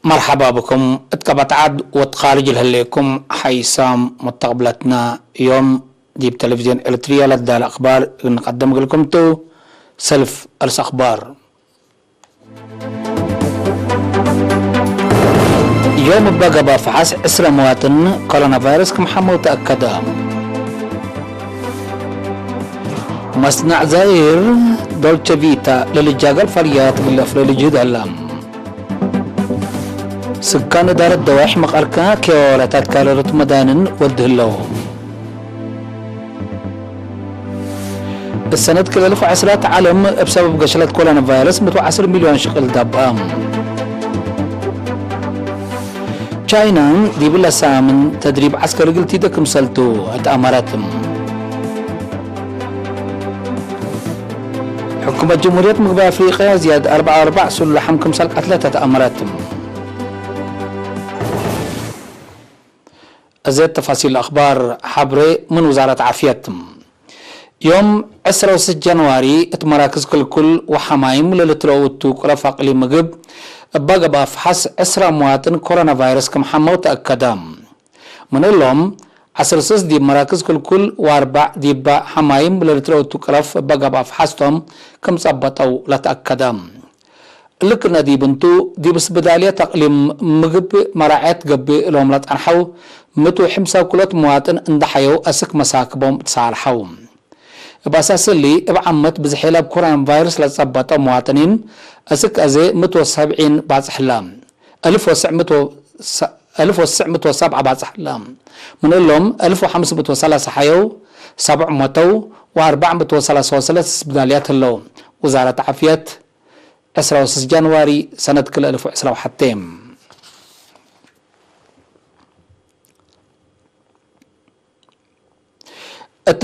مرحبا بكم. اتقبت عد وتخارج لكم حيسام مستقبلتنا يوم دي بتلفزيون إريتريا لدى الأخبار نقدم لكم تو سلف الأخبار. يوم بقى بفحص إسرى مواطن كورونا فيروس كمحمد تأكد. مصنع زائر دولتشي فيتا للجاقل فريات بالأفريل الجديد علام. سكان دار الدواح مقالكا كيولاتات كالورت مدانن ودهلو. السنة كل 1000 عالم بسبب قشلة كورونا فيروس 10 مليون شقل دابام. تشاينا دي بلا سامن تدريب عسكري قلتي دكم سلتو اتأمراتم. حكومة جمهورية مغرب أفريقيا زياد 4 سلة حمكم سلق 3 تأمراتم. أزيد تفاصيل الأخبار حبري من وزارة عافيتم. يوم 16 جنواري اتمراكز كل وحمايم للتروتو قرفاق لي مغب بقى بفحص 10 مواطن كورونا فيروس كمحمد تأكدام. من اللهم 16 دي مراكز كل واربع دي حمايم للتروتو قرف بقى بفحصتهم كم صبتوا لتأكدام. لكنا دي بنتو دي بس بدالية تقليم مغب مراعات قبي لهم لتنحو متو حمسا كلات مواطن اندحيو اسك مساكبهم تسالحوم. باساس اللي ابعمت بزحيلة بكورونا فيروس لتصبتوا مواطنين اسك ازي 170 باصحلام 1907 باصحلام من لهم 1503 حيو 733 بداليات اللو. وزارة عافية 16 جنواري سنة كل 2021.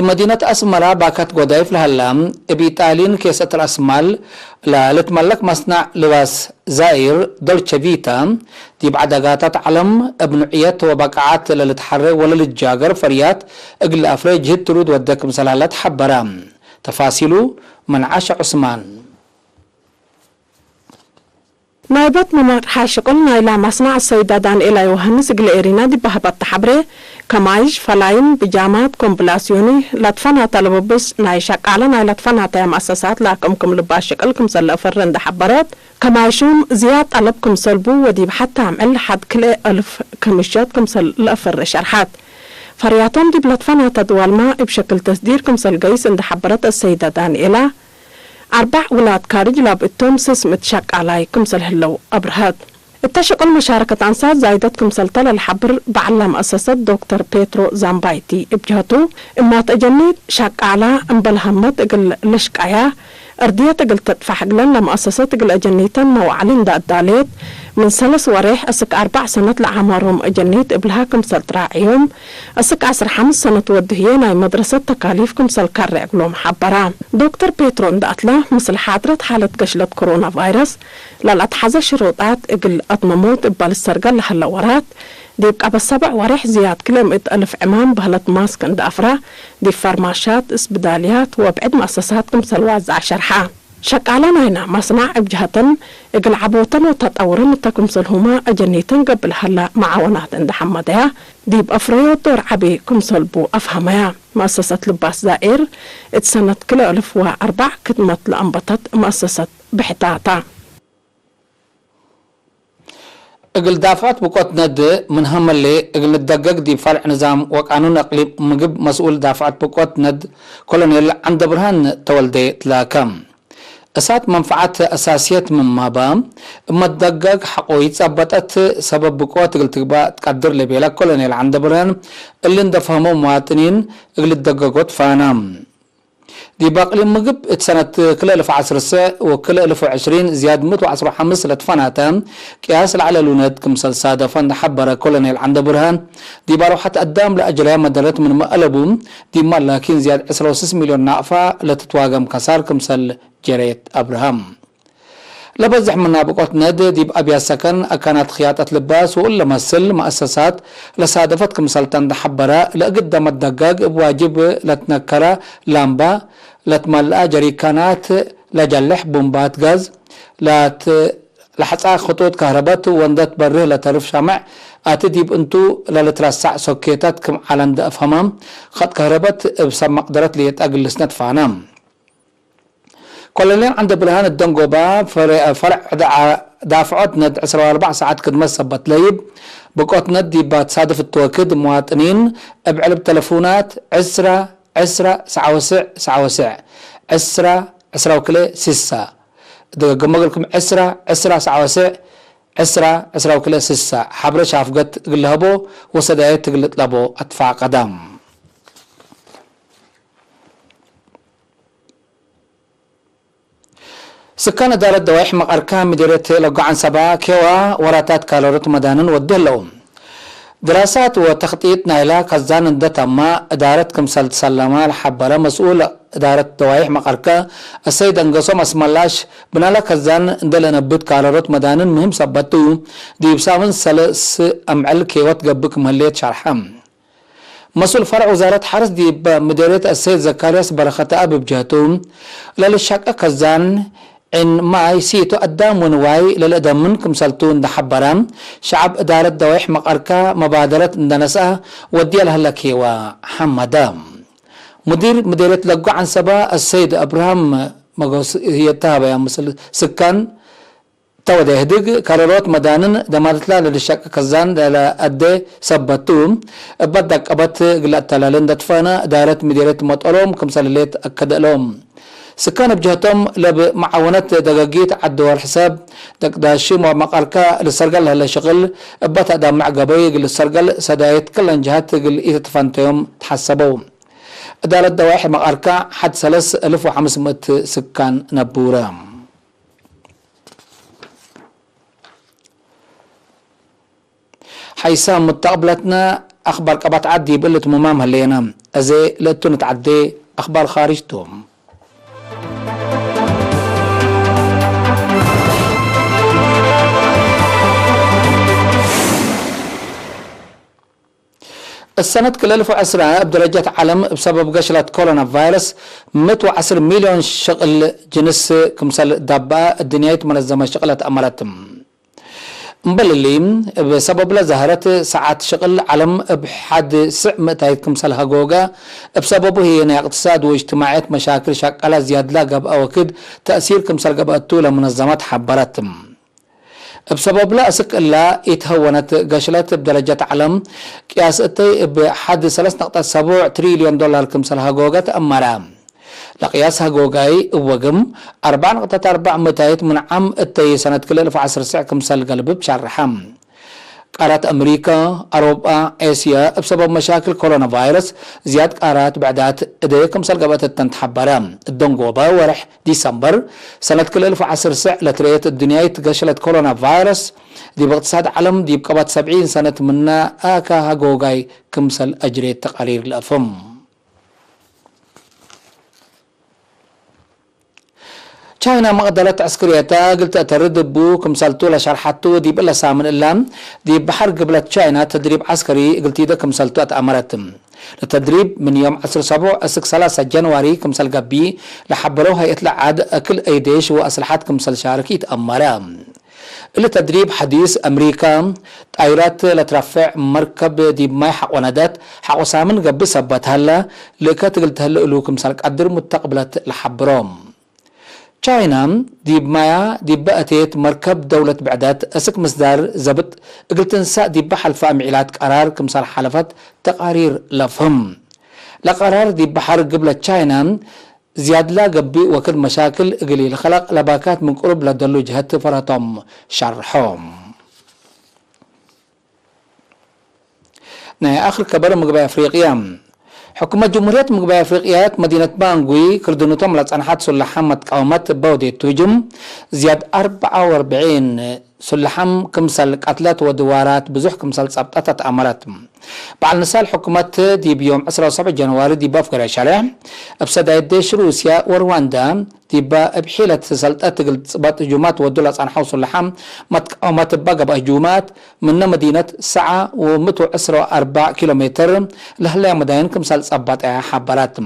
مدينة أسمرة باكت قضايف لهالام بيتالين كيسة الأسمال لتملك مصنع لباس زائر دولتشي فيتا دي بعد قاتت علم ابنعيات وبقعات للتحرر ولا للجاقر فريات اقل أفريج جهد ترود ودك مسلالات حبرام. تفاصيله من عاش عثمان. نايبات ممر حاشقلنا إلى مصنع السيدادان إلى يوهنس إقلئرنا دي بهبت حبري كمايج فلاين بجامات كومبلاسيوني لاتفانا تلببس نايشاك على لاتفانا تايا مؤسسات لاكمكم لباشقلكم سلا فرن ده حبرات كمايشوم زياد طلبكم سلبو وديب حتى عمل حد كل 1000 كمشاتكم سلا فر شرحات فرياتهم دي بلاتفانا تدوال ما بشكل تصديركم سلقيس عند حبرات السيدادان إلى 4 ولاد كارج لاب التومسس متشك عليكم سلهلو أبرهاد. التشكل مشاركة أنصار زايدتكم سلطلة الحبر بعلم أساسات دكتور بيترو زامبايتي ابجهتو إما تجنيد شك على انبالهمت اقل لشكايا أردية اقل تدفع حقلن لمؤسسات اقل أجنيتان موعلين دا الداليت من 3 وريح أسك 4 سنة لعمارهم أجنيت إبلهاكم سلطراعيهم أسك 15 سنة ودهينا مدرسة تكاليفكم سلكار رأقلهم حبرا. دكتور بيترو اندأتلا مثل حاضرة حالة قشلة كورونا فيروس للأتحزة شروطات اقل أطمموت إبال السرقال لهالورات ديبقى ب7 وريح زياد كلام 1000 عمام بهلت ماسك عند أفرا دي فرماشات اسبداليات وبعد مؤسساتكم سلوازع شرحا. شكالنا هنا مصنع بجهتن اقل عبوتن وتطورن تكم سلهما أجنيتن قبل هلا معاونات عند حمدها ديب أفريو دور عبي كمسلبو أفهمها. مؤسسة لباس زائر اتسنت كل 1004 كدمت لأنبطت مؤسسة بحتاتا. اقل دافعات بقوت ند من هم اللي اقل الدقق دي فرع نظام وقانون اقليم مقب مسؤول دافعات بقوت ند كولونيل عند برهان تولدي تلاكم اسات منفعات اساسيات من مابام اما الدقق حقو يتصبتت سبب بقوت اقل تقبا تقدر لبيلا كولونيل عند برهان اللي اندفهموا مواطنين اقل الدققوت فانام دي باقي المقب سنة كل 1010 وكل 1020 زياد 115 لتفناتان قياس على لونات كمسل صادفان حبر كولونيل عند برهان دي بارو حتى قدام لأجرها مدلت من مقلبهم دي مال لكن زياد 16 مليون نعفة لتتواقم كسار كمسل جريت أبراهام. لبزح من نابقوت ند دي بأبيا سكن أكانت خياطة لباس وإلا مسل مؤسسات لصادفت كمسلتان حبرا لقدام الدقاق بواجب لتنكرا لامبا لتملأ جريكانات لجلح بومبات غاز لحصا خطوط كهربات وندت بره لترف شمع اتديب انتو للترسع سوكيتات كم على افهمام خط كهربات بسبب مقدرات ليتاجل لسنت فانام كلنا عند برهان الدنجوبا فرع دافعات ند 14 ساعات كدمه سبت ليب بقوت ند بتصادف التوكد مواطنين بعلب تلفونات 10 سعوسع 10 وكله 6 دقمق لكم 10 سعوسع 10 وكله 6 حبر شافقت قلهبو وسدايت تقلت لبو ادفع قدام سكان دار الدوايح مقاركا مديرية لقعان سبا كوا وراتات كالورت مدانن ودهلهم دراسات وتخطيط نايلا كزان اندتما ادارة كمسال تسلما الحبرة مسؤول ادارة دوايح مقاركا السيد انقصم اسم اللاش بنالا كزان اندل نبت كالورت مدانن مهم سبتو دي بسامن سلس امعل كيوات قبك مهليت شرحم مسؤول فرع وزارة حرس دي مديرية السيد زكارياس برخة أبي بجهتهم للشاكة كزان إن ماي سيتو قدام ونواي للأدم منكم سلطون ده حبرام شعب إدارة دوايح مقاركا مبادرة اندنسا ودي لها لكي وحمدام مديرية لقو عن سبا السيد أبراهام مغوص هي التابع يا مسل سكان تود يهدق كارلوت مدانن دمارت لا للشك كزان لا أدي سبتوم بدك أبت قلت تلالين دتفانا دارت مديرية مطولوم كمساليت أكد لهم سكان بجهتهم لب معاونة دقاقيت عدوا الحساب داشيم ومقاركا للسرقل هلا شغل بتا دام معقبي للسرقل سدايت كل جهات قل إتفانتهم تحسبوا دارت دواحي مقاركا حد 3500 سكان نبورا حيسام متقبلتنا اخبار قبات عدي بقلت ممام هلينا ازي لقيتو نتعدي اخبار خارجتهم السنة كل 2010 بدرجة عالم بسبب قشرة كورونا فيروس 110 مليون شغل جنس كمثال دابا الدنيا منظمة شغلة أمرتهم مبللين بسبب لا ظهرت ساعات شغل علم بحد سعم تايت كمثال هاجوجا بسببه هي اقتصاد واجتماعات مشاكل شكلها زيادة لا قب أو كد تأثير كمثال قبأتو لمنظمات حبرتهم بسبب لا أسك إلا يتهونت قشلت بدرجة علم قياستي بحد 3.7 تريليون دولار كمثال هاجوجا تأمرام لقياسها جوجاي وقم 4.4 متايت من عام التي سنة كل 2010 كمثال قلب بشرحم قارات أمريكا أوروبا آسيا بسبب مشاكل كورونا فيروس زياد قارات بعدات إدايا كمثال قبات التنتحبرام الدنقوبا ورح ديسمبر سنة كل 2010 لتريت الدنيا تقشلت كورونا فيروس دي باقتصاد علم دي بقبات 70 سنة منا آكا هاجوغاي كمثال أجريت تقارير الأفم تشاينا مقدرة عسكريتا قلت أترد بو كمسالتو لشرحتو دي بلا سامن إلام دي بحر قبل تشاينا تدريب عسكري قلت إذا كمسالتو أتأمرتم التدريب من يوم 3 جنواري كمسال قبي لحبروها يطلع عاد أكل أيديش وأسلحات كمسال شاركي تأمرام التدريب حديث أمريكا طائرات لترفع مركب دي ماي حق وندات حق سامن قبي سبت هلا لكات قلت هلا لو كمسال قدر متقبلت لحبروم تشاينا دي مايا دي بقتيت مركب دولة بعدات اسك مصدر زبط قلت انسا دي بحل فام عيلات قرار كمسال حلفت تقارير لفهم لقرار دي بحر قبل تشاينا زياد لا قبي وكل مشاكل قليل خلق لباكات من قرب لدلو جهة فرطم شرحهم اخر كبر مقبع افريقيا حكومة جمهورية مقبع افريقيات مدينة بانغوي كردونوتهم لتصنحات سلحام متقاومات بودي توجم زياد 44 سلحام كمسال قتلات ودوارات بزح كمسال صبطات امرات بعد نسال حكومة دي بيوم 17 جنواري دي بافكر شارع بسدا يدش روسيا ورواندا دي بحيلة سلطات صبات هجومات ودول صنحوا سلحام متقاومات بقى بهجومات من مدينة ساعة و114 كيلومتر لهلا مدين كمسال صبات حبرات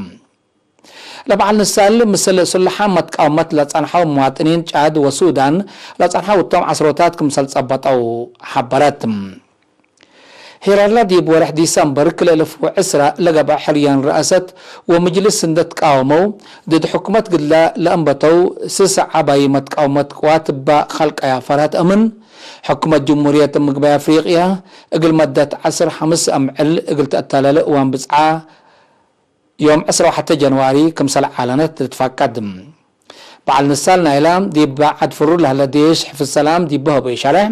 لبعل نسال مثل سلحة متقاومت لصنحو مواطنين تشاد وسودان لصنحو التوم عصروتات كمثل صبط أو حبرات هيرالا دي بورح ديسمبر كل 1010 لقب حريان رئاسة ومجلس سندت قاومو ضد حكومة قدلا لأنبتو سسع عباي متقاومت قوات خلق يا فرات أمن حكومة جمهورية مقبا أفريقيا اقل مدة 15 أمعل اقل تأتالل وان بسعة يوم 10 جنواري كمسل عالانات تتفاقدم بعد نسالنا إعلام دي بعد فرور لها لديش حفظ السلام دي بها بإشارة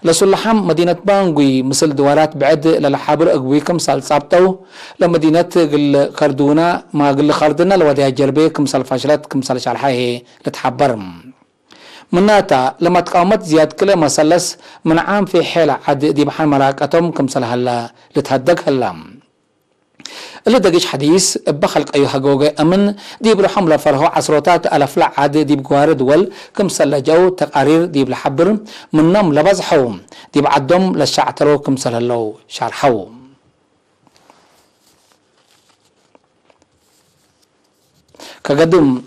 لسلحام مدينة بانغوي مثل دوارات بعد للحابر أقوي كمسال صابتو لمدينة خردونا ما قل خردنا لوديها جربي كمسال فاشلات كمسال شرحاه لتحبرم مناتا لما تقاومت زياد كلا مسلس من عام في حيلة عد دي بحال مراكتهم كمسال هلا لتهدق هلام اللي دقيش حديث بخلق أيها جوجة أمن دي بروحهم لفرهو عصروتات ألف لعاد دي بجوار دول كم سلجو تقارير دي بلحبر منهم لبزحو دي بعدهم للشعترو كم سللو شرحو كقدم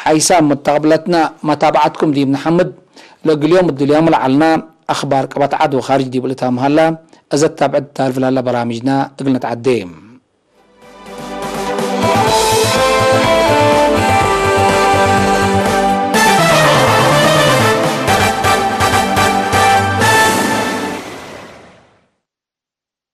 حيسان متقبلتنا متابعتكم دي محمد اليوم اليوم لعلنا أخبار قبط عدو خارج دي بلتها مهلا أزد تابعت تعرف لها برامجنا قلنا تعديم